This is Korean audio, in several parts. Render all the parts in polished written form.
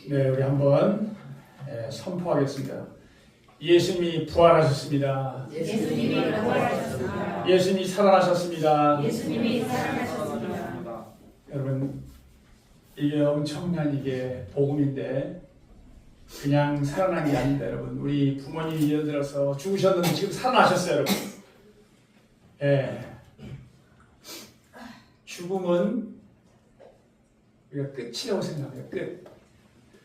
네, 우리 한번 선포하겠습니다. 예수님이 부활하셨습니다. 예수님이 부활하셨습니다. 예수님이 살아나셨습니다. 예수님이 살아나셨습니다. 여러분, 이게 엄청난 이게 복음인데 그냥 살아난 게 아닙니다. 여러분, 우리 부모님이 예를 들어서 죽으셨는데 지금 살아나셨어요. 여러분. 죽음은 우리가 끝이라고 생각해요. 끝.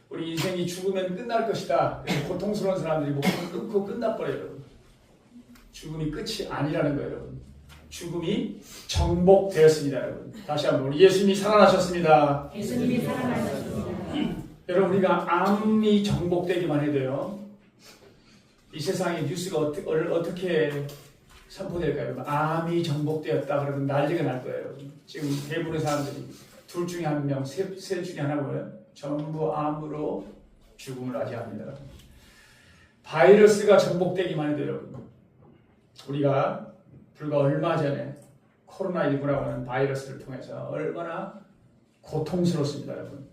우리 인생이 죽으면 끝날 것이다. 그래서 고통스러운 사람들이 목숨을 끊고 끝나버려요. 여러분. 죽음이 끝이 아니라는 거예요. 여러분. 죽음이 정복되었습니다. 여러분. 다시 한번 우리 예수님이 살아나셨습니다. 예수님이 살아나셨습니다. 여러분, 우리가 암이 정복되기만 해도요, 이 세상의 뉴스가 어떻게 선포될까요? 여러분? 암이 정복되었다 그러면 난리가 날 거예요. 여러분. 지금 대부분의 사람들이 둘 중에 한 명, 셋 중에 하나 뭐예요? 전부 암으로 죽음을 맞이합니다. 바이러스가 정복되기만 해도 여러분, 우리가 불과 얼마 전에 코로나19라고 하는 바이러스를 통해서 얼마나 고통스럽습니다. 여러분.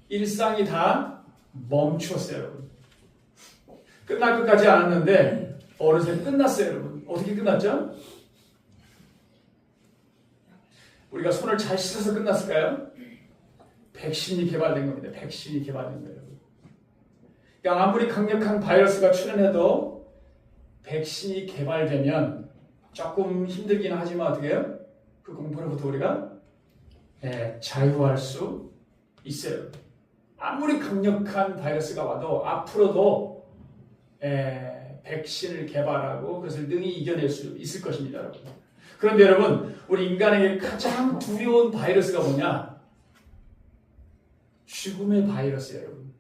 일상이 다 멈추었어요. 여러분. 끝날 것까지 않았는데 어느새 끝났어요. 여러분. 어떻게 끝났죠? 우리가 손을 잘 씻어서 끝났을까요? 백신이 개발된 겁니다. 백신이 개발된 거예요. 그러니까 아무리 강력한 바이러스가 출현해도 백신이 개발되면 조금 힘들긴 하지만 어떻게 해요? 그 공포로부터 우리가 자유할 수 있어요. 아무리 강력한 바이러스가 와도 앞으로도 백신을 개발하고 그것을 능히 이겨낼 수 있을 것입니다. 여러분. 그런데 여러분, 우리 인간에게 가장 두려운 바이러스가 뭐냐? 죽음의 바이러스예요. 여러분.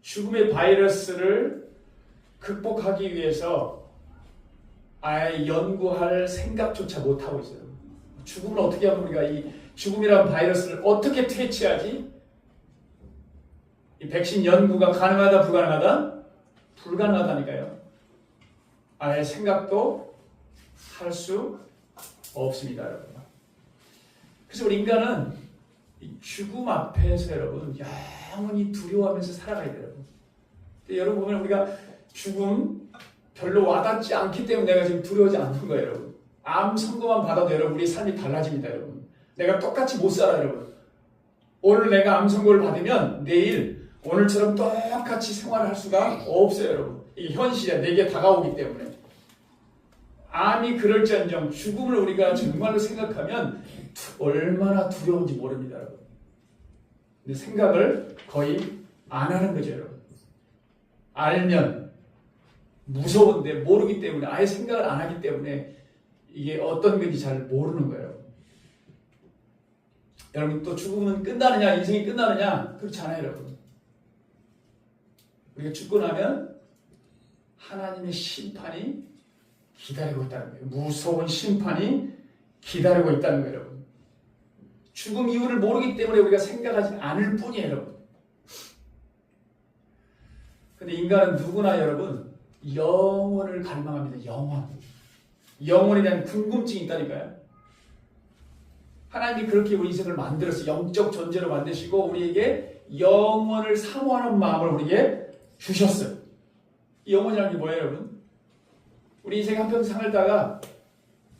죽음의 바이러스를 극복하기 위해서 아예 연구할 생각조차 못하고 있어요. 죽음을 어떻게 하면 우리가 이 죽음이라는 바이러스를 어떻게 퇴치하지? 이 백신 연구가 가능하다 불가능하다? 불가능하다니까요. 아예 생각도 할 수 없습니다, 여러분. 그래서 우리 인간은 이 죽음 앞에서 여러분 영원히 두려워하면서 살아가야 돼요. 여러분 보면 우리가 죽음 별로 와닿지 않기 때문에 내가 지금 두려워하지 않는 거예요, 여러분. 암 선고만 받아도 여러분 우리 삶이 달라집니다, 여러분. 내가 똑같이 못 살아, 여러분. 오늘 내가 암 선고를 받으면 내일 오늘처럼 똑같이 생활을 할 수가 없어요, 여러분. 이게 현실이야, 내게 다가오기 때문에. 암이 그럴지언정 죽음을 우리가 정말로 생각하면 얼마나 두려운지 모릅니다, 여러분. 근데 생각을 거의 안 하는 거죠, 여러분. 알면 무서운데 모르기 때문에 아예 생각을 안 하기 때문에 이게 어떤 건지 잘 모르는 거예요. 여러분 또 죽음은 끝나느냐 인생이 끝나느냐 그렇지 않아요, 여러분. 우리가 죽고 나면 하나님의 심판이 기다리고 있다는 거예요. 무서운 심판이 기다리고 있다는 거예요, 여러분. 죽음 이유를 모르기 때문에 우리가 생각하지 않을 뿐이에요, 여러분. 근데 인간은 누구나 여러분 영원을 갈망합니다. 영원에 대한 궁금증이 있다니까요. 하나님이 그렇게 우리 인생을 만들어서 영적 존재로 만드시고 우리에게 영원을 사모하는 마음을 우리에게 주셨어요. 이 영원이라는 게 뭐예요, 여러분? 우리 인생 한평생 살다가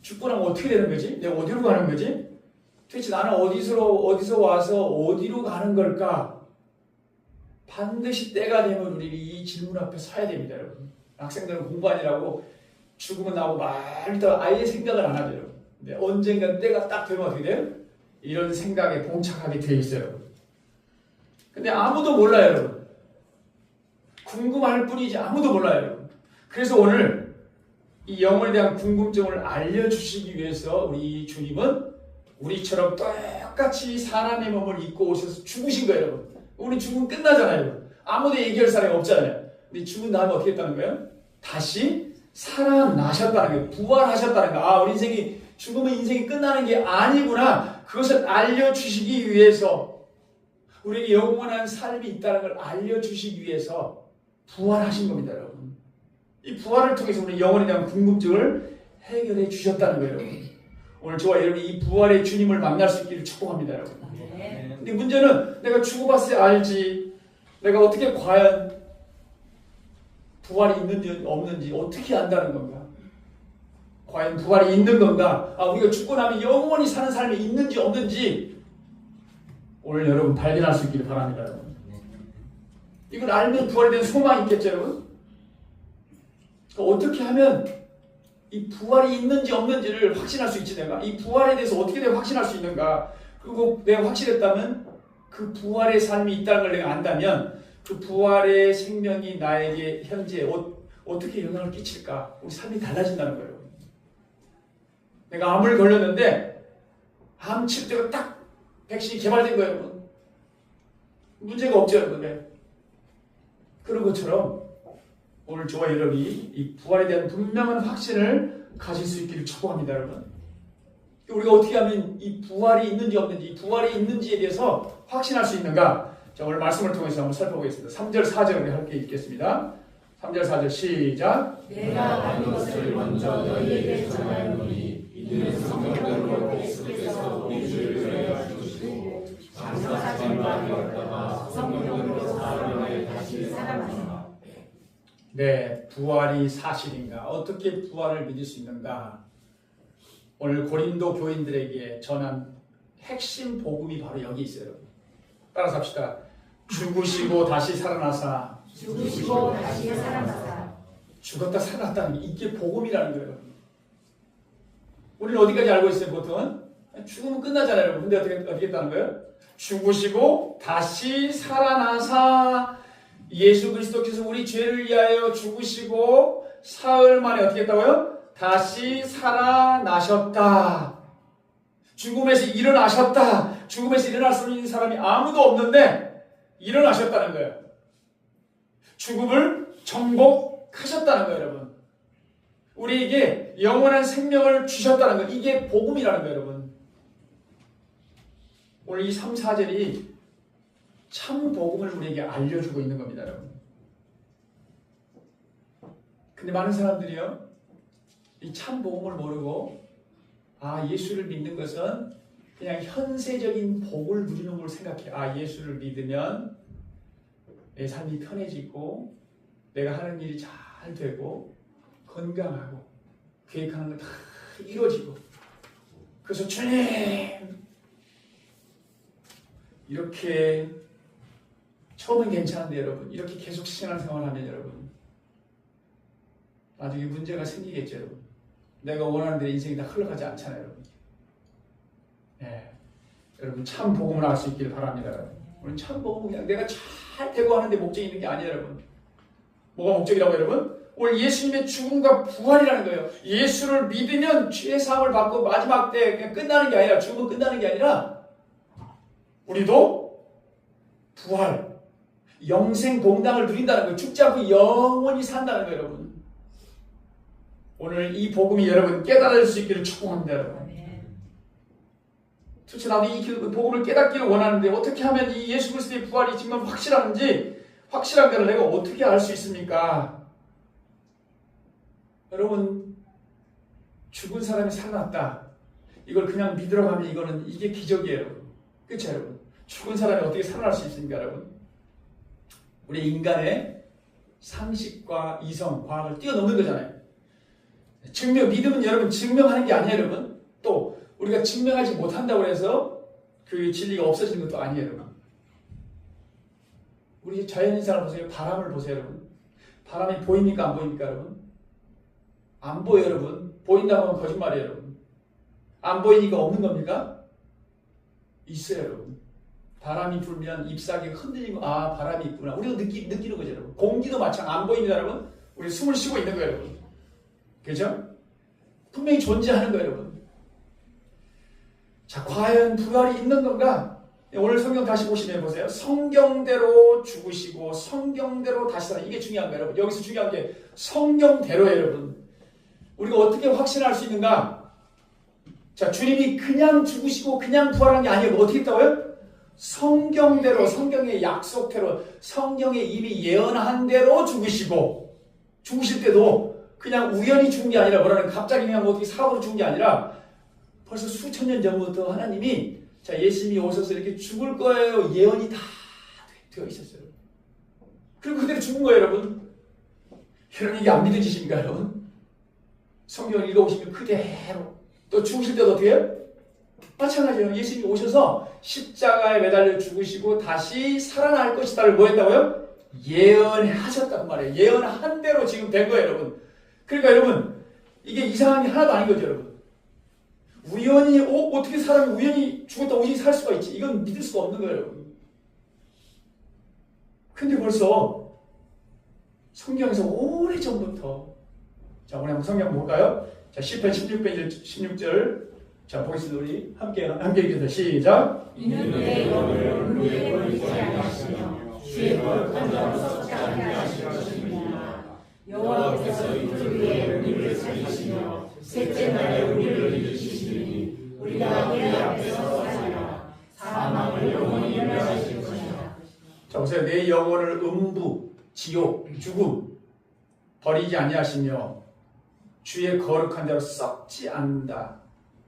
죽고 나면 어떻게 되는 거지? 내가 어디로 가는 거지? 도대체 나는 어디서 와서 어디로 가는 걸까? 반드시 때가 되면 우리 이 질문 앞에 서야 됩니다, 여러분. 학생들은 공부하느라고 죽으면 나오고 말다 아예 생각을 안 하죠, 여러분. 근데 언젠가 때가 딱 되면 어떻게 돼요? 이런 생각에 봉착하게 돼 있어요. 근데 아무도 몰라요, 여러분. 궁금할 뿐이지 아무도 몰라요, 여러분. 그래서 오늘 이 영혼에 대한 궁금증을 알려주시기 위해서 우리 주님은 우리처럼 똑같이 사람의 몸을 입고 오셔서 죽으신 거예요, 여러분. 우리 죽으면 끝나잖아요, 여러분. 아무도 얘기할 사람이 없잖아요. 근데 죽은 다음에 어떻게 했다는 거예요? 다시 살아나셨다는 거예요. 부활하셨다는 거예요. 아, 우리 인생이 죽으면 인생이 끝나는 게 아니구나. 그것을 알려주시기 위해서 우리에게 영원한 삶이 있다는 걸 알려주시기 위해서 부활하신 겁니다, 여러분. 이 부활을 통해서 우리 영혼에 대한 궁금증을 해결해 주셨다는 거예요, 여러분. 오늘 저와 여러분이 이 부활의 주님을 만날 수 있기를 축복합니다, 여러분. 근데 문제는 내가 죽어봤어야 알지. 내가 어떻게 과연 부활이 있는지 없는지 어떻게 안다는 건가? 과연 부활이 있는 건가? 아, 우리가 죽고 나면 영원히 사는 삶이 있는지 없는지 오늘 여러분 발견할 수 있기를 바랍니다, 여러분. 이걸 알면 부활에 대한 소망이 있겠죠, 여러분? 그러니까 어떻게 하면 이 부활이 있는지 없는지를 확신할 수 있지, 내가? 이 부활에 대해서 어떻게 내가 확신할 수 있는가? 그리고 내가 확실했다면 그 부활의 삶이 있다는 걸 내가 안다면 그 부활의 생명이 나에게 현재 어떻게 영향을 끼칠까? 우리 삶이 달라진다는 거예요. 내가 암을 걸렸는데 암 치료제가 딱 백신이 개발된 거예요, 여러분. 문제가 없죠, 여러분. 그런 것처럼 오늘 저와 여러분이 이 부활에 대한 분명한 확신을 가질 수 있기를 축복합니다, 여러분. 우리가 어떻게 하면 이 부활이 있는지 없는지, 이 부활이 있는지에 대해서 확신할 수 있는가? 자, 오늘 말씀을 통해서 한번 살펴보겠습니다. 3절, 4절 우리 함께 읽겠습니다. 3절, 4절 시작. 내가 많은 것을 먼저 너희에게 전하노니 이는 성경대로 계속해서 우리 주를 위하여 주시고 장사진과 되었다가 성령으로 사람을 다시 살아나시라. 네, 부활이 사실인가? 어떻게 부활을 믿을 수 있는가? 오늘 고린도 교인들에게 전한 핵심 복음이 바로 여기 있어요. 따라서 합시다. 죽으시고 다시 살아나사. 죽으시고 다시 살아나사. 죽었다 살아났다는 게 이게 복음이라는 거예요. 우리는 어디까지 알고 있어요, 보통은? 죽으면 끝나잖아요, 여러분. 근데 어떻게 했다는 거예요? 죽으시고 다시 살아나사. 예수 그리스도께서 우리 죄를 위하여 죽으시고 사흘 만에 어떻게 했다고요? 다시 살아나셨다. 죽음에서 일어나셨다. 죽음에서 일어날 수 있는 사람이 아무도 없는데 일어나셨다는 거예요. 죽음을 정복하셨다는 거예요, 여러분. 우리에게 영원한 생명을 주셨다는 거, 이게 복음이라는 거예요, 여러분. 오늘 이 3, 4절이 참 복음을 우리에게 알려주고 있는 겁니다, 여러분. 근데 많은 사람들이요, 이 참 복음을 모르고 예수를 믿는 것은 그냥 현세적인 복을 누리는 걸 생각해. 예수를 믿으면 내 삶이 편해지고 내가 하는 일이 잘 되고 건강하고 계획하는 거 다 이루어지고, 그래서 주님 이렇게 처음은 괜찮은데 여러분, 이렇게 계속 신앙생활을 하면 여러분 나중에 문제가 생기겠죠, 여러분. 내가 원하는 대로 인생이 다 흘러가지 않잖아요, 여러분. 여러분 참 복음을 알 수 있기를 바랍니다, 여러분. 우리는 참 복음은 그냥 내가 잘 되고 하는데 목적이 있는 게 아니에요, 여러분. 뭐가 목적이라고, 여러분? 오늘 예수님의 죽음과 부활이라는 거예요. 예수를 믿으면 죄 사함을 받고 마지막 때 그냥 끝나는 게 아니라, 죽음은 끝나는 게 아니라 우리도 부활, 영생 동당을 누린다는 거예요. 죽지 않고 영원히 산다는 거예요, 여러분. 오늘 이 복음이 여러분 깨달을 수 있기를 축복합니다, 여러분. 도대체 나도 이 복음을 깨닫기를 원하는데 어떻게 하면 이 예수 그리스도의 부활이 정말 확실한지, 확실한 걸 내가 어떻게 알 수 있습니까? 여러분, 죽은 사람이 살아났다, 이걸 그냥 믿으러 가면 이게 기적이에요, 여러분. 그렇죠, 여러분? 죽은 사람이 어떻게 살아날 수 있습니까, 여러분? 우리 인간의 상식과 이성, 과학을 뛰어넘는 거잖아요. 믿음은 여러분 증명하는 게 아니에요, 여러분. 또 우리가 증명하지 못한다고 해서 그 진리가 없어지는 것도 아니에요, 여러분. 우리 자연인상을 보세요. 바람을 보세요, 여러분. 바람이 보입니까, 안 보입니까, 여러분? 안 보여요, 여러분. 보인다고 하면 거짓말이에요, 여러분. 안 보이니까 없는 겁니까? 있어요, 여러분. 바람이 불면 잎사귀가 흔들리고 바람이 있구나. 우리도 느끼는 거죠, 여러분. 공기도 마찬가지. 안 보입니다, 여러분. 우리 숨을 쉬고 있는 거예요, 여러분. 그죠? 분명히 존재하는 거예요, 여러분. 자, 과연 부활이 있는 건가? 오늘 성경 다시 보시면 보세요. 성경대로 죽으시고 성경대로 다시 살아. 이게 중요한 거예요, 여러분. 여기서 중요한 게 성경대로예요, 여러분. 우리가 어떻게 확신할 수 있는가? 자, 주님이 그냥 죽으시고 그냥 부활한 게 아니에요. 어떻게 했다고요? 성경대로, 성경의 약속대로, 성경에 이미 예언한 대로 죽으시고, 죽으실 때도 그냥 우연히 죽은 게 아니라, 갑자기 그냥 어떻게 사고로 죽은 게 아니라 벌써 수천 년 전부터 하나님이 예수님이 오셔서 이렇게 죽을 거예요, 예언이 다 되어 있었어요. 그리고 그대로 죽은 거예요, 여러분. 여러분, 이게 안 믿어지십니까, 여러분? 성경을 읽어보시면 그대로. 또 죽으실 때도 어떻게 해요? 마찬가지예요. 예수님이 오셔서 십자가에 매달려 죽으시고 다시 살아날 것이다를 뭐 했다고요? 예언하셨단 말이에요. 예언한 대로 지금 된 거예요, 여러분. 그러니까 여러분, 이게 이상한 게 하나도 아닌 거죠, 여러분. 우연히 어떻게 사람이 우연히 죽었다 우연히 살 수가 있지? 이건 믿을 수가 없는 거예요, 여러분. 근데 벌써 성경에서 오래전부터, 자, 오늘 한번 성경 볼까요? 자, 10편 16절 자, 보겠습니다. 우리 함께 읽겠습니다. 시작. 이는 내 영을 물에 버리지 아니하시며 주의 거룩한 자로 썩지 않게 하실 것입니다. 여호와께서 이틀 후에 우리를 살리시며 셋째 날에 우리를 일으키시니 우리가 그의 앞에서 살리라. 사망을 영원히 멸하실 것이다. 자, 보세요. 내 영혼을 음부, 지옥, 죽음 버리지 아니하시며 주의 거룩한 자로 썩지 않는다.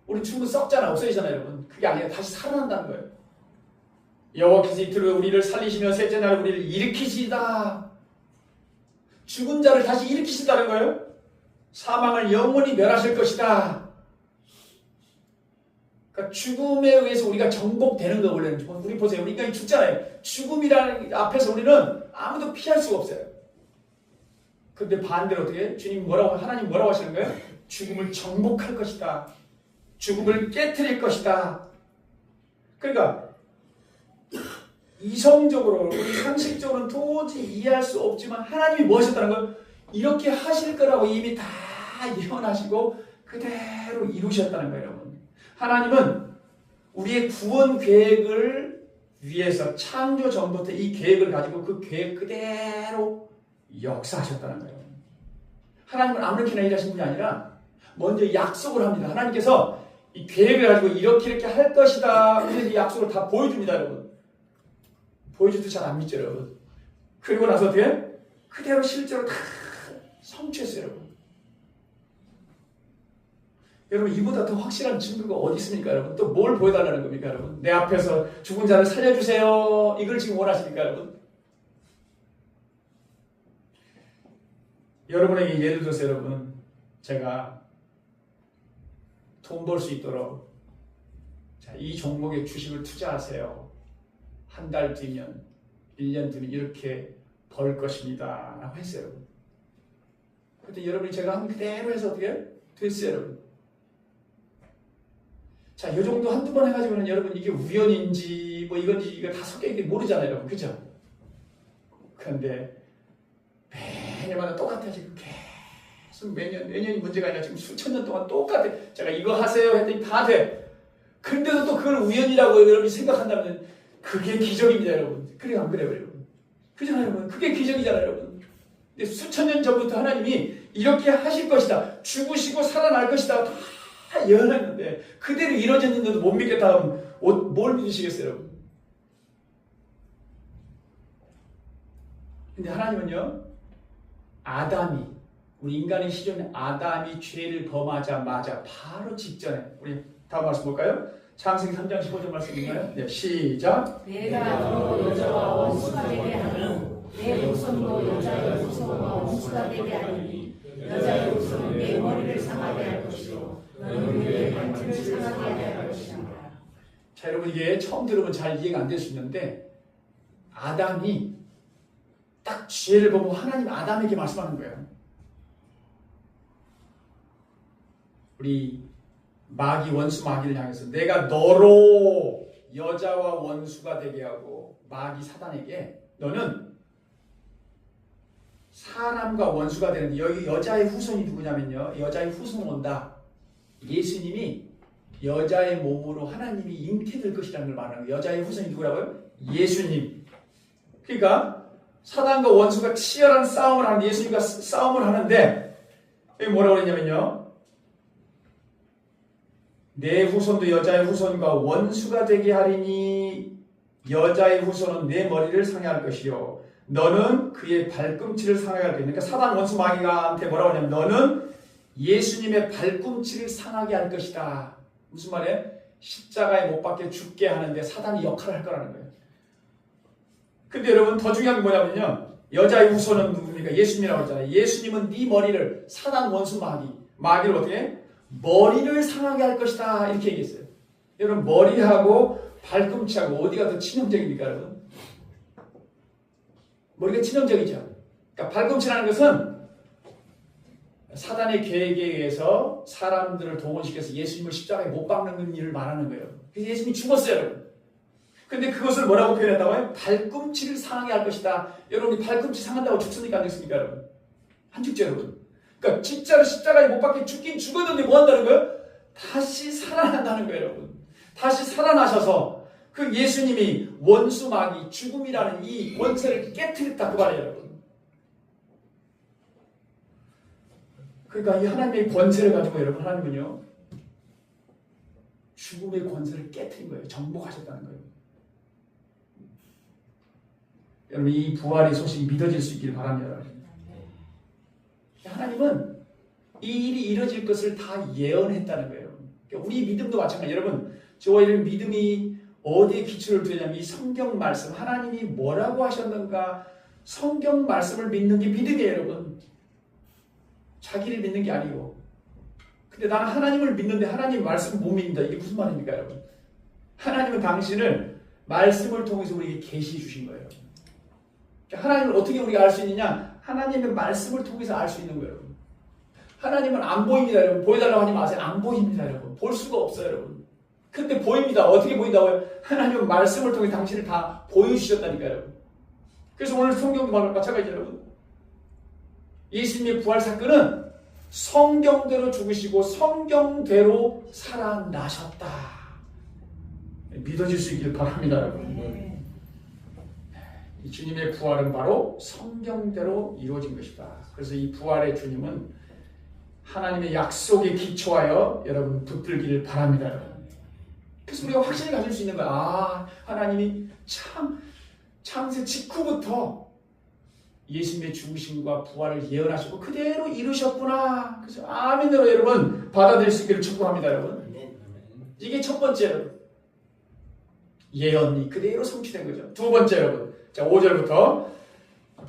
우리 죽으면 썩잖아, 없어지잖아요, 여러분. 그게 아니라 다시 살아난다는 거예요. 여호와께서 이틀 후에 우리를 살리시며 셋째 날에 우리를 일으키시다. 죽은 자를 다시 일으키신다는 거예요. 사망을 영원히 멸하실 것이다. 그러니까 죽음에 의해서 우리가 정복되는 거, 원래는. 우리 보세요. 우리 인간이 죽잖아요. 죽음이라는 앞에서 우리는 아무도 피할 수가 없어요. 근데 반대로 어떻게 해요? 하나님 뭐라고 하시는 거예요? 죽음을 정복할 것이다. 죽음을 깨트릴 것이다. 그러니까 이성적으로, 우리 상식적으로는 도저히 이해할 수 없지만 하나님이 뭐 하셨다는 거예요? 이렇게 하실 거라고 이미 다 예언하시고 그대로 이루셨다는 거예요, 여러분. 하나님은 우리의 구원 계획을 위해서 창조 전부터 이 계획을 가지고 그 계획 그대로 역사하셨다는 거예요. 하나님은 아무렇게나 일하신 분이 아니라 먼저 약속을 합니다. 하나님께서 이 계획을 가지고 이렇게 할 것이다. 이 약속을 다 보여줍니다, 여러분. 보여줘도 잘 안 믿죠, 여러분. 그리고 나서 어떻게? 그대로 실제로 다 성취했어요, 여러분. 여러분, 이보다 더 확실한 증거가 어디 있습니까, 여러분? 또 뭘 보여달라는 겁니까, 여러분? 내 앞에서 죽은 자를 살려주세요. 이걸 지금 원하십니까, 여러분? 여러분에게 예를 들어서 여러분, 제가 돈 벌 수 있도록 자, 이 종목에 주식을 투자하세요. 한 달 뒤면, 1년 뒤면 이렇게 벌 것입니다. 라고 했어요. 그때 여러분이 제가 한 그대로 해서 어떻게 됐어요, 여러분? 자, 이 정도 한두 번 해가지고는 여러분 이게 우연인지 뭐 이건지 이거 다 섞여있는지 모르잖아요, 여러분. 그죠? 그런데 매년마다 똑같아요. 지금 계속 매년이 문제가 아니라 지금 수천 년 동안 똑같아. 제가 이거 하세요 했더니 다 돼. 근데도 또 그걸 우연이라고 여러분이 생각한다면 그게 기적입니다, 여러분. 그래요, 안 그래요, 여러분? 그잖아요, 여러분. 그게 기적이잖아요, 여러분. 근데 수천 년 전부터 하나님이 이렇게 하실 것이다. 죽으시고 살아날 것이다. 다 예언했는데 그대로 이루어졌는데도 못 믿겠다 하면 뭘 믿으시겠어요, 여러분? 근데 하나님은요, 아담이, 우리 인간의 시절에 아담이 죄를 범하자마자 바로 직전에, 우리 다음 말씀 볼까요? 창세기 3장 15절 말씀인가요? 네, 시작. 내가 너 여자와 원수가 되게 하는 내 후손도 여자의 후손과 원수가 되게 하리니 여자의 후손은 내 머리를 상하게 할 것이요 너는 내 발등을 상하게 할 것이다. 자, 여러분, 이게 처음 들으면 잘 이해가 안 될 수 있는데 아담이 딱 죄를 보고 하나님 아담에게 말씀하는 거예요. 우리 마귀, 원수 마귀를 향해서 내가 너로 여자와 원수가 되게 하고, 마귀 사단에게 너는 사람과 원수가 되는데, 여기 여자의 후손이 누구냐면요, 여자의 후손 온다. 예수님이 여자의 몸으로 하나님이 잉태될 것이라는 걸 말하는 거예요. 여자의 후손이 누구라고요? 예수님. 그러니까 사단과 원수가 치열한 싸움을 하는데, 예수님과 싸움을 하는데 여기 뭐라고 그랬냐면요, 내 후손도 여자의 후손과 원수가 되게 하리니 여자의 후손은 내 머리를 상해할 것이요 너는 그의 발꿈치를 상하게 할 것이다. 그러니까 사단 원수 마귀가한테 뭐라고 하냐면 너는 예수님의 발꿈치를 상하게 할 것이다. 무슨 말이에요? 십자가에 못 박혀 죽게 하는데 사단이 역할을 할 거라는 거예요. 근데 여러분, 더 중요한 게 뭐냐면요, 여자의 후손은 누굽니까? 예수님이라고 했잖아요. 예수님은 네 머리를, 사단 원수 마귀를 어떻게 해? 머리를 상하게 할 것이다. 이렇게 얘기했어요. 여러분, 머리하고 발꿈치하고 어디가 더 치명적입니까, 여러분? 머리가 치명적이죠. 그러니까 발꿈치라는 것은 사단의 계획에 의해서 사람들을 동원시켜서 예수님을 십자가에 못 박는 일을 말하는 거예요. 그래서 예수님이 죽었어요, 여러분. 근데 그것을 뭐라고 표현했다고요? 발꿈치를 상하게 할 것이다. 여러분이 발꿈치 상한다고 죽습니까, 안 죽습니까, 여러분? 안 죽죠, 여러분. 그러니까 진짜로 십자가에 못 박혀 죽긴 죽었는데 뭐 한다는 거예요? 다시 살아난다는 거예요, 여러분. 다시 살아나셔서 그 예수님이 원수 마귀 죽음이라는 이 권세를 깨트렸다, 그 말이에요, 여러분. 그러니까 이 하나님의 권세를 가지고 여러분, 하나님은요, 죽음의 권세를 깨트린 거예요. 정복하셨다는 거예요. 여러분, 이 부활의 소식이 믿어질 수 있기를 바랍니다, 여러분. 하나님은 이 일이 이루어질 것을 다 예언했다는 거예요. 그러니까 우리 믿음도 마찬가지예요. 여러분, 저와 이런 믿음이 어디에 기초를 두냐면 이 성경 말씀, 하나님이 뭐라고 하셨는가, 성경 말씀을 믿는 게 믿음이에요, 여러분. 자기를 믿는 게 아니고. 근데 나는 하나님을 믿는데 하나님 말씀을 못 믿는다. 이게 무슨 말입니까, 여러분? 하나님은 당신을 말씀을 통해서 우리에게 계시해 주신 거예요. 그러니까 하나님을 어떻게 우리가 알 수 있느냐? 하나님의 말씀을 통해서 알 수 있는 거예요, 여러분. 하나님은 안 보입니다, 여러분. 보여달라고 하지 마세요. 안 보입니다, 여러분. 볼 수가 없어요, 여러분. 근데 보입니다. 어떻게 보인다고요? 하나님은 말씀을 통해 당신을 다 보여주셨다니까요, 여러분. 그래서 오늘 성경도 마찬가지죠, 여러분. 예수님의 부활 사건은 성경대로 죽으시고 성경대로 살아나셨다. 믿어질 수 있길 바랍니다, 여러분. 이 주님의 부활은 바로 성경대로 이루어진 것이다. 그래서 이 부활의 주님은 하나님의 약속에 기초하여 여러분 붙들기를 바랍니다. 여러분. 그래서 우리가 확신을 가질 수 있는 거야. 하나님이 창세 직후부터 예수님의 죽으심과 부활을 예언하시고 그대로 이루셨구나. 그래서 아멘으로 여러분 받아들일 수 있기를 축복합니다. 여러분. 이게 첫 번째 여러분. 예언이 그대로 성취된 거죠. 두 번째 여러분. 자, 5절부터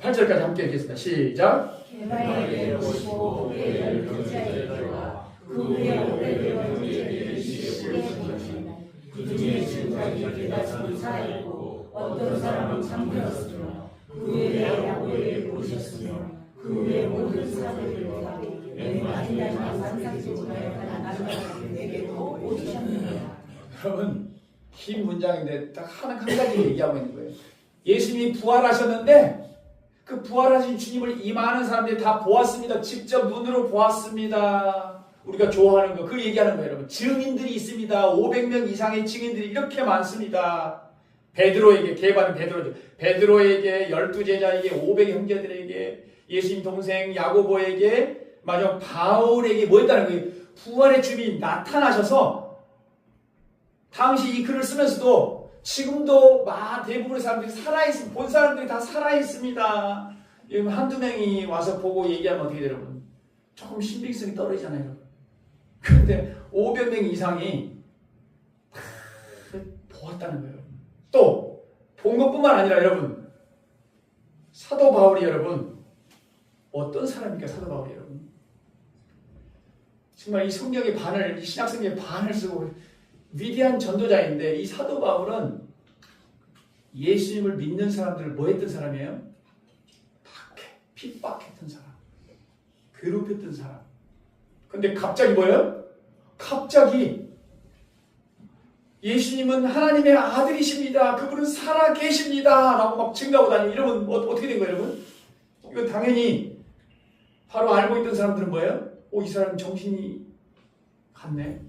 8절까지 함께 읽겠습니다. 시작. 개발에 오시고 우리를 경제에 들어가 그 위에 오래되어 경제에 시에 보시니 그 중에 지금까지 대다수는 살아있고 어떤 사람은 잠들었으며 그 위에 야고에게 보셨으며 그 위에 모든 사람들과 맨 마지막 산상수훈하여 하나님 내게도 오셨느니라. 여러분 긴 문장인데 딱 한 가지 얘기하고 있는 거예요. 예수님이 부활하셨는데 그 부활하신 주님을 이 많은 사람들이 다 보았습니다. 직접 눈으로 보았습니다. 우리가 좋아하는 거 그 얘기하는 거예요. 여러분 증인들이 있습니다. 500명 이상의 증인들이 이렇게 많습니다. 베드로에게 개발은 베드로죠. 베드로에게 12제자에게 500 형제들에게 예수님 동생 야고보에게 마지막 바울에게 뭐 했다는 거예요. 부활의 주님이 나타나셔서 당시 이 글을 쓰면서도 지금도 대부분의 사람들이 살아있습니다. 본 사람들이 다 살아있습니다. 한두 명이 와서 보고 얘기하면 어떻게 돼요, 여러분? 조금 신빙성이 떨어지잖아요. 그런데 500명 이상이 다 보았다는 거예요. 또 본 것뿐만 아니라 여러분 사도 바울이 여러분 어떤 사람입니까? 사도 바울이 여러분 정말 이 성경의 반을 이 신약 성경의 반을 쓰고 위대한 전도자인데 이 사도 바울은 예수님을 믿는 사람들을 뭐 했던 사람이에요? 핍박했던 사람, 괴롭혔던 사람. 근데 갑자기 뭐예요? 갑자기 예수님은 하나님의 아들이십니다. 그분은 살아 계십니다. 라고 막 증가하고 다니고 이러면 어떻게 된 거예요, 여러분? 이건 당연히 바로 알고 있던 사람들은 뭐예요? 이 사람 정신이 갔네.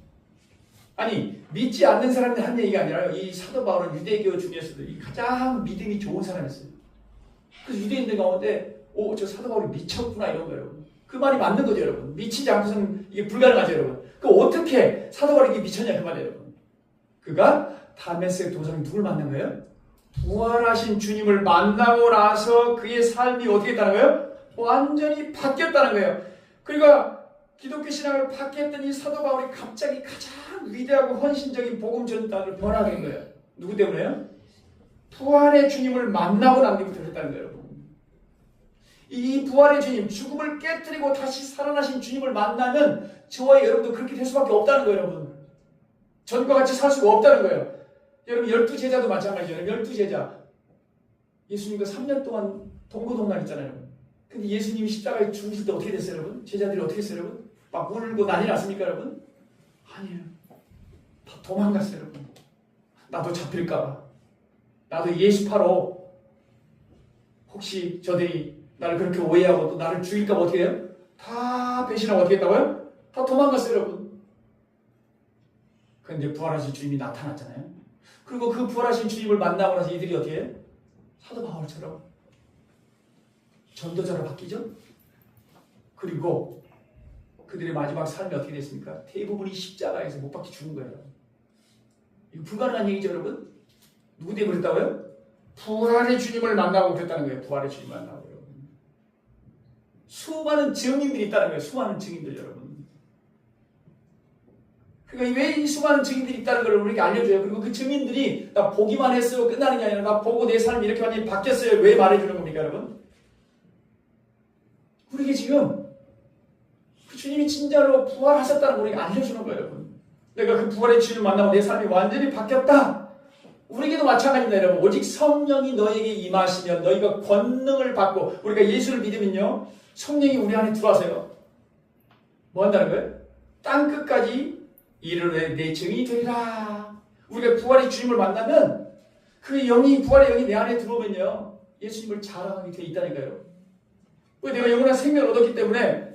아니 믿지 않는 사람들 한 얘기가 아니라 이 사도 바울은 유대교 중에서도 가장 믿음이 좋은 사람이었어요. 그래서 유대인들 가운데 저 사도 바울이 미쳤구나 이런 거예요. 그 말이 맞는 거죠, 여러분. 미치지 않고서는 이게 불가능하죠, 여러분. 그 어떻게 사도 바울이 이게 미쳤냐 그 말이에요, 여러분. 그가 다메섹 도성에 누굴 만난 거예요? 부활하신 주님을 만나고 나서 그의 삶이 어떻게 됐다는 거예요? 완전히 바뀌었다는 거예요. 그러니까 기독교 신앙을 파괴했던 이 사도 바울이 갑자기 가장 위대하고 헌신적인 복음 전도자로 변하게 된 거예요. 누구 때문에요? 부활의 주님을 만나고 난 뒤부터 그랬다는 거예요, 여러분. 이 부활의 주님, 죽음을 깨뜨리고 다시 살아나신 주님을 만나면 저와 여러분도 그렇게 될 수밖에 없다는 거예요, 여러분. 전과 같이 살 수가 없다는 거예요. 여러분 12제자도 마찬가지예요. 12제자 예수님과 3년 동안 동고동락 했잖아요. 근데 예수님이 십자가에 죽으실 때 어떻게 됐어요, 여러분? 제자들이 어떻게 했어요, 여러분? 막 울고 난리 났습니까, 여러분? 아니에요. 다 도망갔어요, 여러분. 나도 잡힐까봐. 나도 예수파로 혹시 저들이 나를 그렇게 오해하고 또 나를 죽일까봐 어떻게 해요? 다 배신하고 어떻게 했다고요? 다 도망갔어요, 여러분. 그런데 부활하신 주님이 나타났잖아요. 그리고 그 부활하신 주님을 만나고 나서 이들이 어떻게 해요? 사도 바울처럼 전도자로 바뀌죠? 그리고 그들의 마지막 삶이 어떻게 됐습니까? 대부분이 십자가에서 못 박혀 죽은 거예요. 이거 불가능한 얘기죠, 여러분? 누구 때문에 그랬다고요? 부활의 주님을 만나고 그랬다는 거예요. 부활의 주님을 만나고, 여러분. 수많은 증인들이 있다는 거예요. 수많은 증인들, 여러분. 그러니까 왜 이 수많은 증인들이 있다는 걸 우리에게 알려줘요. 그리고 그 증인들이 나 보기만 했어요. 끝나는 게 아니라 나 보고 내 삶이 이렇게 완전히 바뀌었어요. 왜 말해주는 겁니까, 여러분? 우리에게 지금 그 주님이 진짜로 부활하셨다는 걸 우리에게 알려주는 거예요, 여러분. 내가 그 부활의 주님을 만나고 내 삶이 완전히 바뀌었다. 우리에게도 마찬가지입니다, 여러분. 오직 성령이 너에게 임하시면 너희가 권능을 받고 우리가 예수를 믿으면요. 성령이 우리 안에 들어와서요. 뭐 한다는 거예요? 땅끝까지 이르러 내 증인이 되리라. 우리가 부활의 주님을 만나면 그 영이 부활의 영이 내 안에 들어오면요. 예수님을 자랑하게 돼 있다니까요. 왜 내가 영원한 생명을 얻었기 때문에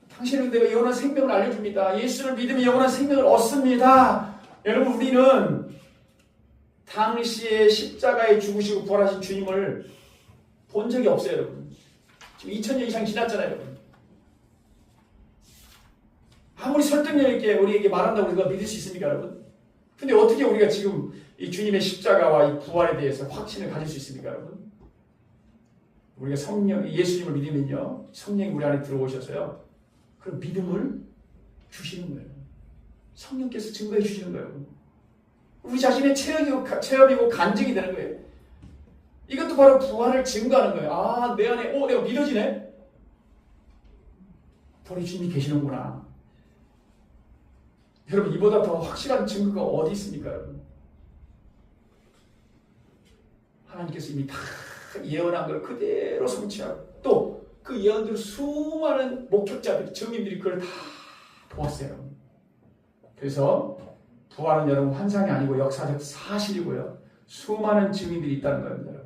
당신은 내가 영원한 생명을 알려줍니다. 예수를 믿으면 영원한 생명을 얻습니다. 여러분 우리는 당시에 십자가에 죽으시고 부활하신 주님을 본 적이 없어요, 여러분. 지금 2000년 이상 지났잖아요, 여러분. 아무리 설득력 있게 우리에게 말한다고 우리가 믿을 수 있습니까, 여러분? 근데 어떻게 우리가 지금 이 주님의 십자가와 이 부활에 대해서 확신을 가질 수 있습니까, 여러분? 우리가 성령, 예수님을 믿으면요, 성령이 우리 안에 들어오셔서요, 그런 믿음을 주시는 거예요. 성령께서 증거해 주시는 거예요. 우리 자신의 체험이고 간증이 되는 거예요. 이것도 바로 부활을 증거하는 거예요. 아, 내 안에, 내가 믿어지네? 우리 주님이 계시는구나. 여러분, 이보다 더 확실한 증거가 어디 있습니까, 여러분? 하나님께서 이미 다 예언한 걸 그대로 성취하고, 또 그 예언대로 수많은 목격자들, 증인들이 그걸 다 보았어요. 그래서 부활은 여러분 환상이 아니고 역사적 사실이고요. 수많은 증인들이 있다는 겁니다.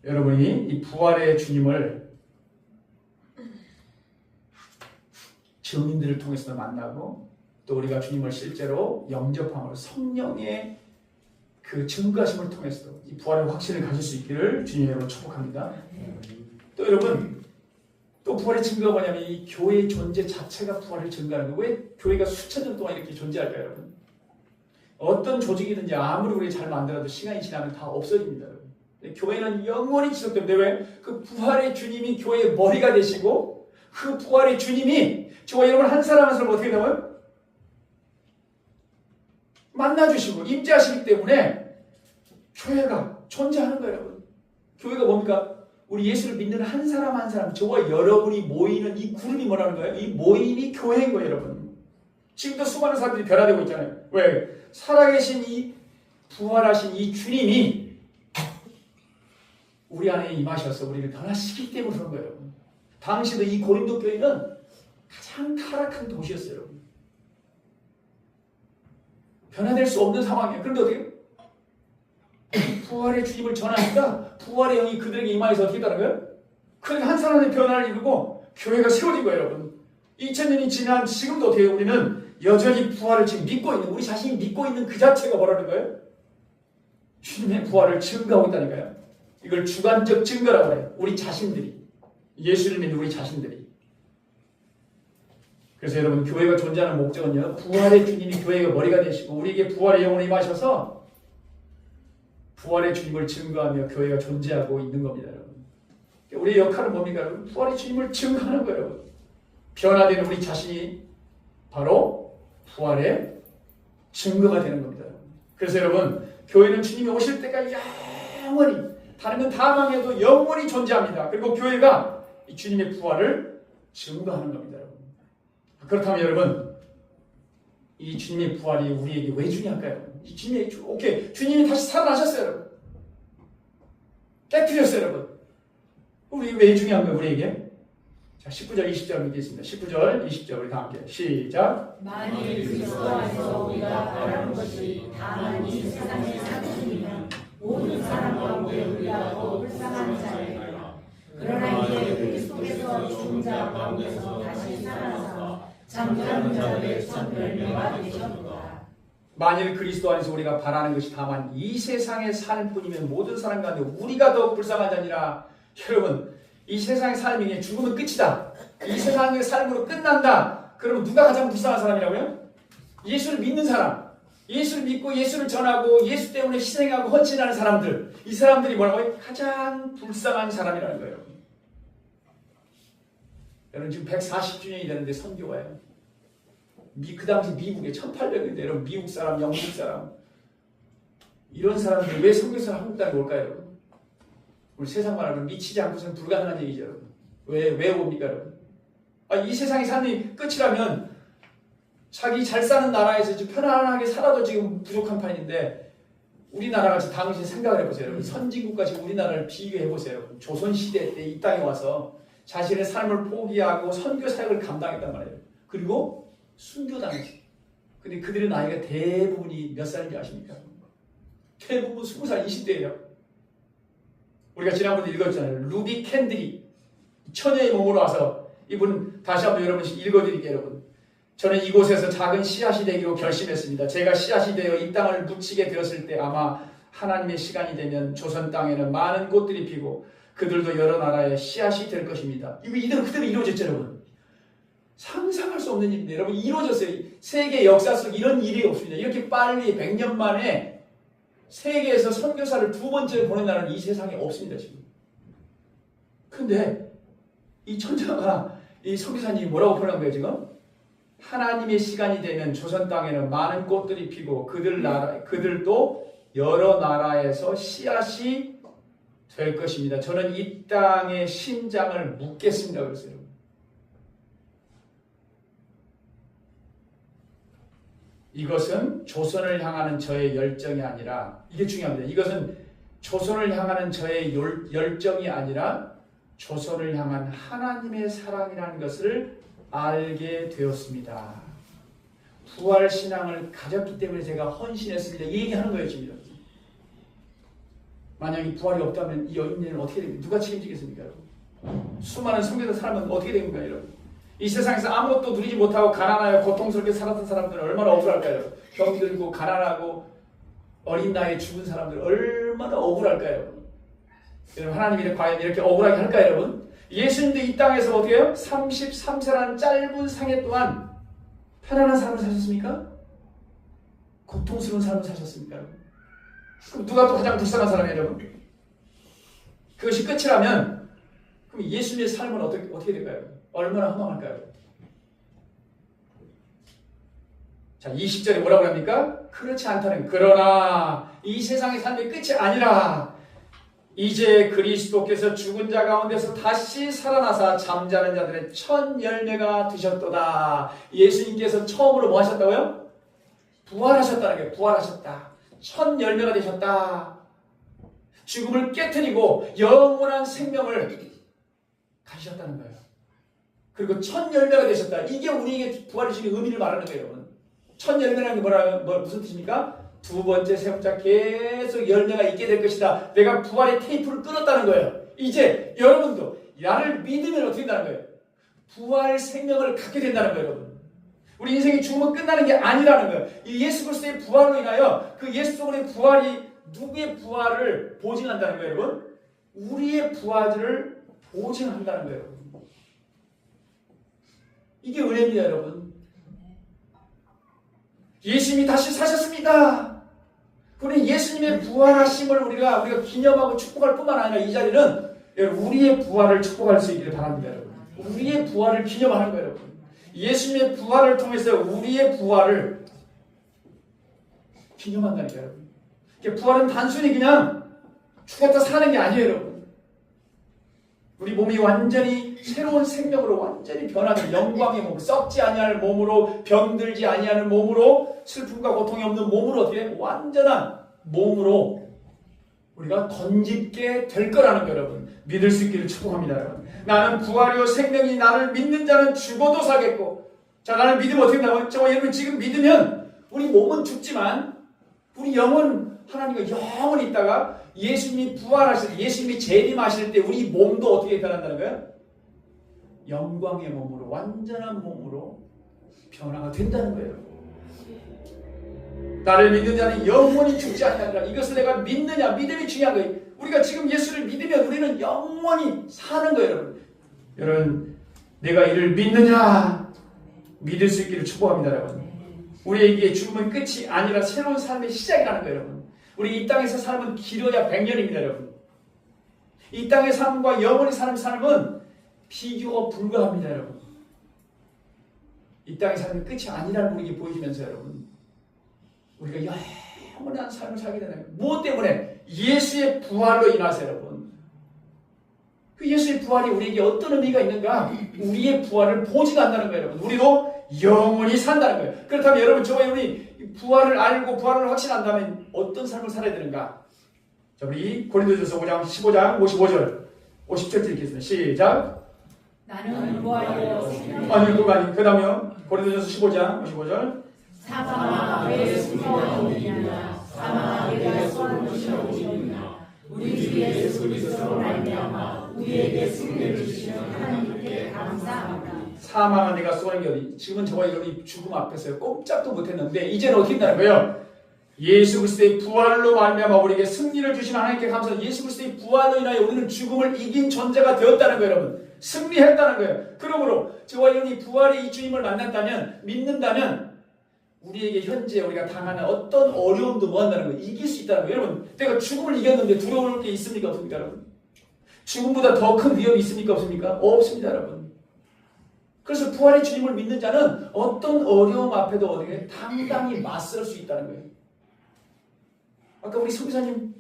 여러분이 이 부활의 주님을 증인들을 통해서 만나고, 또 우리가 주님을 실제로 영접함으로 성령의 그 증거하심을 통해서 이 부활의 확신을 가질 수 있기를 주님으로 축복합니다. 또 여러분, 또 부활의 증거가 뭐냐면 이 교회의 존재 자체가 부활을 증거하는 거예요. 왜 교회가 수천 년 동안 이렇게 존재할까요, 여러분? 어떤 조직이든지 아무리 우리 잘 만들어도 시간이 지나면 다 없어집니다, 여러분. 교회는 영원히 지속됩니다. 왜? 그 부활의 주님이 교회의 머리가 되시고, 그 부활의 주님이 저와 여러분 한 사람 한 사람 어떻게 되나요? 만나주시고 임재하시기 때문에 교회가 존재하는 거예요, 여러분. 교회가 뭡니까? 우리 예수를 믿는 한 사람 한 사람, 저와 여러분이 모이는 이 그룹이 뭐라는 거예요? 이 모임이 교회인 거예요, 여러분. 지금도 수많은 사람들이 변화되고 있잖아요. 왜? 살아계신 이 부활하신 이 주님이 우리 안에 임하셔서 우리를 변화시키기 때문에 그런 거예요. 당시도 이 고린도 교회는 가장 타락한 도시였어요, 여러분. 변화될 수 없는 상황이에요. 그런데 어떻게? 부활의 주님을 전하니까 부활의 영이 그들에게 임하여서 어떻게 했다는 거예요? 그러니까 한 사람의 변화를 이루고 교회가 세워진 거예요, 여러분. 2000년이 지난 지금도 어떻게 해요? 우리는 여전히 부활을 지금 믿고 있는, 우리 자신이 믿고 있는 그 자체가 뭐라는 거예요? 주님의 부활을 증거하고 있다니까요. 이걸 주관적 증거라고 해요. 우리 자신들이. 예수를 믿는 우리 자신들이. 그래서 여러분, 교회가 존재하는 목적은요, 부활의 주님이 교회가 머리가 되시고 우리에게 부활의 영혼이 임하셔서 부활의 주님을 증거하며 교회가 존재하고 있는 겁니다, 여러분. 우리의 역할은 뭡니까, 여러분? 부활의 주님을 증거하는 거예요, 여러분. 변화되는 우리 자신이 바로 부활의 증거가 되는 겁니다, 여러분. 그래서 여러분, 교회는 주님이 오실 때까지 영원히, 다른 건 다 망해도 영원히 존재합니다. 그리고 교회가 이 주님의 부활을 증거하는 겁니다, 여러분. 그렇다면 여러분, 이 주님의 부활이 우리에게 왜 중요할까요? 이 주님이 다시 살아나셨어요, 여러분. 깨뜨렸어요, 여러분. 우리 왜 중요한 거예요, 우리에게? 자, 19절, 20절 읽겠습니다. 19절, 20절 우리 다 함께 시작. 만일 그리스도 안에서 우리가 바라는 것이 다만 이 세상의 상품이면 모든 사람 가운데 우리가 더 불쌍한 자니라. 그러나 이제 그리스도께서 죽은 자 가운데서 다시 살아나사 잠자는 자들의 첫 열매가 되셨도다. 만일 그리스도 안에서 우리가 바라는 것이 다만 이 세상의 삶뿐이면 모든 사람 가운데 우리가 더 불쌍한 자니라. 여러분, 이 세상의 삶이 그냥 죽으면 끝이다. 이 세상의 삶으로 끝난다. 그러면 누가 가장 불쌍한 사람이라고요? 예수를 믿는 사람. 예수를 믿고 예수를 전하고 예수 때문에 희생하고 헌신하는 사람들. 이 사람들이 뭐라고요? 가장 불쌍한 사람이라는 거예요. 여러분, 지금 140주년이 되는데 선교가요. 그 당시 미국에 1800년대 여러분, 미국 사람, 영국 사람, 이런 사람들 왜 선교사를 한국 땅에 올까요, 여러분? 우리 세상 말하면 미치지 않고서는 불가능한 얘기죠, 여러분. 왜 옵니까, 여러분? 이 세상의 삶이 끝이라면 자기 잘 사는 나라에서 편안하게 살아도 지금 부족한 판인데, 우리나라가 당시 생각을 해보세요, 여러분. 선진국과 지금 우리나라를 비교해보세요, 여러분. 조선시대 때 이 땅에 와서 자신의 삶을 포기하고 선교 사역을 감당했단 말이에요. 그리고 순교당했어요. 근데 그들의 나이가 대부분이 몇 살인지 아십니까? 대부분 20살, 20대예요. 우리가 지난번에 읽었잖아요. 루비 캔들이 처녀의 몸으로 와서, 이분 다시 한번 여러분 읽어드릴게요, 여러분. 저는 이곳에서 작은 씨앗이 되기로 결심했습니다. 제가 씨앗이 되어 이 땅을 묻히게 되었을 때 아마 하나님의 시간이 되면 조선 땅에는 많은 꽃들이 피고 그들도 여러 나라의 씨앗이 될 것입니다. 이거 이대로 그대로 이루어졌죠, 여러분. 상상할 수 없는 일인데 여러분 이루어졌어요. 세계 역사 속 이런 일이 없습니다. 이렇게 빨리 100년 만에 세계에서 선교사를 두 번째 보낸다는 이 세상에 없습니다, 지금. 근데 이 천자가 이 선교사님이 뭐라고 표현한 거예요, 지금? 하나님의 시간이 되면 조선 땅에는 많은 꽃들이 피고 그들도 여러 나라에서 씨앗이 될 것입니다. 저는 이 땅의 심장을 묻겠습니다. 그랬어요. 이것은 조선을 향하는 저의 열정이 아니라, 이게 중요합니다. 이것은 조선을 향하는 저의 열정이 아니라 조선을 향한 하나님의 사랑이라는 것을 알게 되었습니다. 부활신앙을 가졌기 때문에 제가 헌신했습니다. 이 얘기하는 거예요, 지금. 만약에 부활이 없다면 이 여인네는 어떻게 됩니까? 누가 책임지겠습니까, 여러분? 수많은 성교사 사람은 어떻게 됩니까, 여러분? 이 세상에서 아무것도 누리지 못하고 가난하여 고통스럽게 살았던 사람들은 얼마나 억울할까요? 병들고 가난하고 어린 나이에 죽은 사람들 얼마나 억울할까요? 여러분, 하나님이 과연 이렇게 억울하게 할까요, 여러분? 예수님도 이 땅에서 어떻게 해요? 33세라는 짧은 생애 동안 편안한 삶을 사셨습니까? 고통스러운 삶을 사셨습니까, 여러분? 그럼 누가 또 가장 불쌍한 사람이에요, 여러분? 그것이 끝이라면 그럼 예수님의 삶은 어떻게 될까요? 얼마나 허망할까요? 자, 20절에 뭐라고 합니까? 그렇지 않다는, 그러나 이 세상의 삶의 끝이 아니라 이제 그리스도께서 죽은 자 가운데서 다시 살아나사 잠자는 자들의 첫 열매가 되셨도다. 예수님께서 처음으로 뭐 하셨다고요? 부활하셨다는 거예요. 부활하셨다. 첫 열매가 되셨다. 죽음을 깨트리고 영원한 생명을 가지셨다는 거예요. 그리고 첫 열매가 되셨다. 이게 우리에게 부활의 주님의 의미를 말하는 거예요, 여러분. 첫 열매라는 게 무슨 뜻입니까? 두 번째, 세 번째 계속 열매가 있게 될 것이다. 내가 부활의 테이프를 끊었다는 거예요. 이제 여러분도 나를 믿으면 어떻게 된다는 거예요? 부활 생명을 갖게 된다는 거예요, 여러분. 우리 인생이 죽으면 끝나는 게 아니라는 거예요. 이 예수 그리스도의 부활로 인하여 그 예수 속의 부활이 누구의 부활을 보증한다는 거예요, 여러분? 우리의 부활을 보증한다는 거예요, 여러분. 이게 은혜입니다, 여러분. 예수님이 다시 사셨습니다. 그러니 예수님의 부활하심을 우리가 기념하고 축복할 뿐만 아니라 이 자리는 우리의 부활을 축복할 수 있기를 바랍니다, 여러분. 우리의 부활을 기념하는 거예요, 여러분. 예수님의 부활을 통해서 우리의 부활을 기념한다니까요, 여러분. 부활은 단순히 그냥 죽었다 사는 게 아니에요, 여러분. 우리 몸이 완전히 새로운 생명으로 완전히 변하는 영광의 몸, 썩지 아니할 몸으로, 병들지 아니하는 몸으로, 슬픔과 고통이 없는 몸으로, 어떻게 완전한 몸으로 우리가 던집게 될 거라는 거, 여러분. 믿을 수 있기를 축복합니다, 여러분. 나는 부활이요 생명이, 나를 믿는 자는 죽어도 살겠고. 자, 나를 믿으면 어떻게 된다고요? 여러분 지금 믿으면 우리 몸은 죽지만 우리 영은 하나님과 영원히 있다가 예수님이 부활하실 때, 예수님이 재림하실 때 우리 몸도 어떻게 변한다는 거예요? 영광의 몸으로, 완전한 몸으로 변화가 된다는 거예요. 나를 믿는 자는 영원히 죽지 아니하리라. 이것을 내가 믿느냐, 믿음이 중요한 거예요. 우리가 지금 예수를 믿으면 우리는 영원히 사는 거예요, 여러분. 여러분, 내가 이를 믿느냐? 믿을 수 있기를 축복합니다, 여러분. 우리에게 죽음은 끝이 아니라 새로운 삶의 시작이라는 거예요, 여러분. 우리 이 땅에서 삶은 길어야 100년입니다, 여러분. 이 땅의 삶과 영원히 사는 삶은 비교가 불가합니다, 여러분. 이 땅의 삶이 끝이 아니라는 우리에게 보여주면서, 여러분, 우리가 영원한 삶을 살게 되는 거예요. 무엇 때문에? 예수의 부활로 인하서, 여러분. 그 예수의 부활이 우리에게 어떤 의미가 있는가? 우리의 부활을 보증한다는 거예요, 여러분. 우리도 영원히 산다는 거예요. 그렇다면 여러분, 저와 우리 부활을 알고 부활을 확신한다면 어떤 삶을 살아야 되는가? 자, 우리 고린도전서 5장 15장 55절 50절 읽겠습니다. 시작. 나는 부활이요 생명이요. 아니, 그거 아니. 그 다음에요. 고린도전서 15장 55절. 사망아 왜 숨어오느냐, 사망아 왜 숨어오느냐. 우리 주 예수 그리스도로 말미암아 우리에게 승리를 주시는 하나님께 감사합니다. 사망은 내가 쏘는 게 어디? 지금은 저와 여러분이 죽음 앞에서요 꼼짝도 못했는데 이제는 어떻게 된다는 거예요? 예수 그리스도의 부활로 말미암아 우리에게 승리를 주신 하나님께 감사합니다. 예수 그리스도의 부활로 인하여 우리는 죽음을 이긴 존재가 되었다는 거예요, 여러분. 승리했다는 거예요. 그러므로 저와 여러분이 부활의 이 주님을 만났다면, 믿는다면 우리에게 현재 우리가 당하는 어떤 어려움도 뭐 한다는 거예요? 이길 수 있다는 거예요. 여러분, 내가 죽음을 이겼는데 두려울 게 있습니까? 없습니까, 여러분? 죽음보다 더 큰 위험이 있습니까? 없습니까? 없습니다, 여러분. 그래서 부활의 주님을 믿는 자는 어떤 어려움 앞에도 어떻게 당당히 맞설 수 있다는 거예요. 아까 우리 선교사님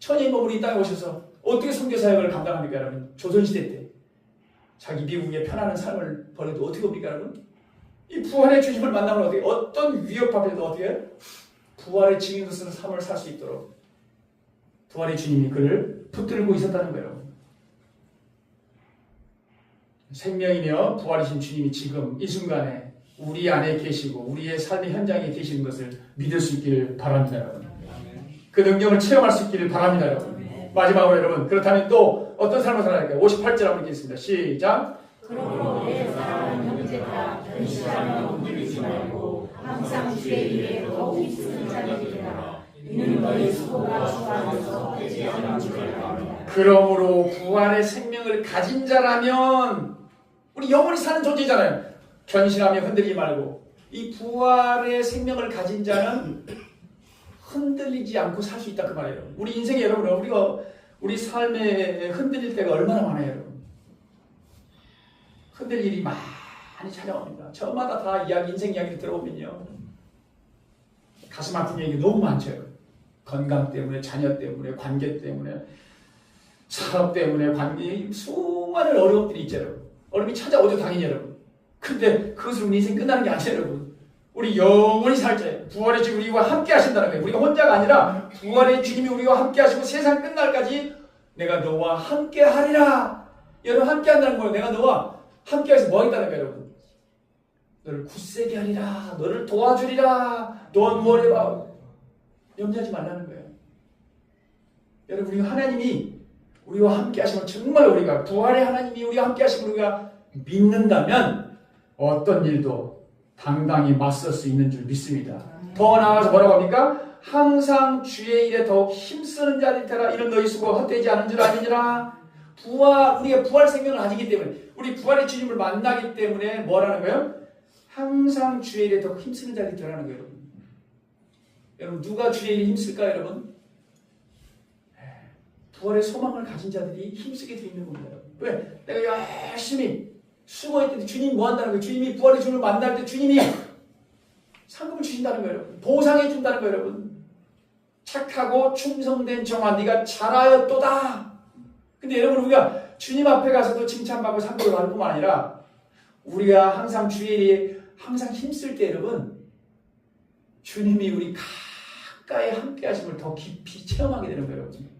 천의 몸으로 이 땅에 오셔서 어떻게 선교 사역을 감당합니까, 여러분? 조선시대 때 자기 미국의 편안한 삶을 버려도 어떻게 옵니까, 여러분? 이 부활의 주님을 만나면 어떻게 어떤 위협 앞에도 어떻게 부활의 증인으로서 삶을 살 수 있도록 부활의 주님이 그를 붙들고 있었다는 거예요. 생명이며 부활이신 주님이 지금 이 순간에 우리 안에 계시고 우리의 삶의 현장에 계시는 것을 믿을 수 있기를 바랍니다, 여러분. 그 능력을 체험할 수 있기를 바랍니다, 여러분. 마지막으로 여러분, 그렇다면 또 어떤 삶을 살아야 할까요? 58절 한번 읽겠습니다. 시작. 그러므로 내 사랑하는 형제들아, 근시하며 흔들리지 말고 항상 주의 일에 더욱 힘쓰는 자가 되라. 이는 너희 수고가 주 안에서 되지 않은 줄 압니다. 그러므로 부활의 생명을 가진 자라면 우리 영원히 사는 존재잖아요. 견실하며 흔들리지 말고. 이 부활의 생명을 가진 자는 흔들리지 않고 살 수 있다 그 말이에요. 우리 인생에 여러분, 우리 삶에 흔들릴 때가 얼마나 많아요, 여러분. 흔들릴 일이 많이 찾아옵니다. 저마다 다 인생 이야기를 들어보면요, 가슴 아픈 얘기 너무 많죠. 건강 때문에, 자녀 때문에, 관계 때문에, 산업 때문에, 관계, 수많은 어려움들이 있죠, 여러분. 어려움이 찾아오죠, 당연히, 여러분. 근데 그것으로 우리 인생 끝나는 게 아니에요, 여러분. 우리 영원히 살자예요. 부활의 주님이 우리와 함께 하신다는 거예요. 우리가 혼자가 아니라 부활의 주님이 우리와 함께 하시고 세상 끝날까지 내가 너와 함께 하리라. 여러분, 함께 한다는 거예요. 내가 너와 함께 해서 뭐 하겠다는 거예요, 여러분. 너를 굳세게 하리라. 너를 도와주리라. Don't worry about. 염려하지 말라는 거예요. 여러분, 우리 하나님이 우리와 함께 하시면 정말 우리가 부활의 하나님이 우리와 함께 하시면 우리가 믿는다면 어떤 일도 당당히 맞설 수 있는 줄 믿습니다. 더 나아가서 뭐라고 합니까? 항상 주의 일에 더욱 힘쓰는 자들이 되라. 이런 너희 수고가 헛되지 않은 줄 아니니라. 우리가 부활 생명을 가지기 때문에, 우리 부활의 주님을 만나기 때문에 뭐라는 거예요? 항상 주의 일에 더욱 힘쓰는 자들이 되라는 거예요, 여러분. 여러분, 누가 주의 일에 힘쓸까요, 여러분? 부활의 소망을 가진 자들이 힘쓰게 되어 있는 겁니다. 왜? 내가 열심히 수고했더니 주님이 뭐 한다는 거예요? 주님이 부활의 주님을 만날 때 주님이 상급을 주신다는 거예요, 여러분. 보상해 준다는 거예요, 여러분. 착하고 충성된 종아, 네가 잘하였도다. 근데 여러분, 우리가 주님 앞에 가서도 칭찬받고 상급을 받을 뿐만 아니라 우리가 항상 주의 일에 항상 힘쓸 때, 여러분, 주님이 우리 가까이 함께 하심을 더 깊이 체험하게 되는 거예요, 여러분.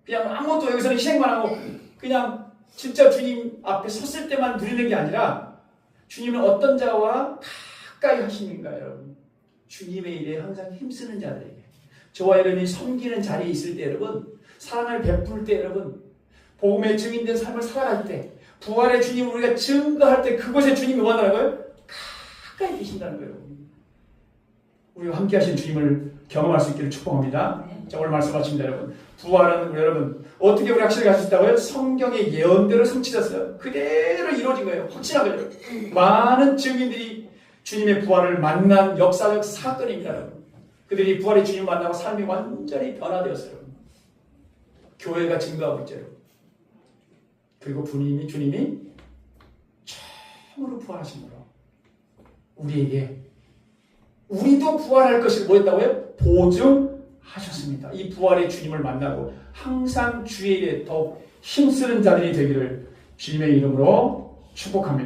그냥 아무것도 여기서는 희생만 하고 그냥 진짜 주님 앞에 섰을 때만 누리는 게 아니라 주님은 어떤 자와 가까이 하시는가, 여러분. 주님의 일에 항상 힘쓰는 자들에게, 저와 여러분이 섬기는 자리에 있을 때, 여러분, 사랑을 베풀 때, 여러분, 복음의 증인된 삶을 살아갈 때, 부활의 주님을 우리가 증거할 때 그곳에 주님이 원하는 거예요? 가까이 계신다는 거예요. 우리와 함께 하신 주님을 경험할 수 있기를 축복합니다. 자, 오늘 말씀 마칩니다, 여러분. 부활은 여러분 어떻게 우리 확실하게 할 수 있다고요? 성경의 예언대로 성취됐어요. 그대로 이루어진 거예요. 확실하게. 많은 증인들이 주님의 부활을 만난 역사적 사건입니다, 여러분. 그들이 부활의 주님을 만나고 삶이 완전히 변화되었어요, 여러분. 교회가 증거하고 있죠, 여러분. 그리고 주님이 처음으로 부활하신 거로 우리도 부활할 것을 뭐 했다고요? 보증하셨습니다. 이 부활의 주님을 만나고 항상 주의 일에 더욱 힘쓰는 자들이 되기를 주님의 이름으로 축복합니다.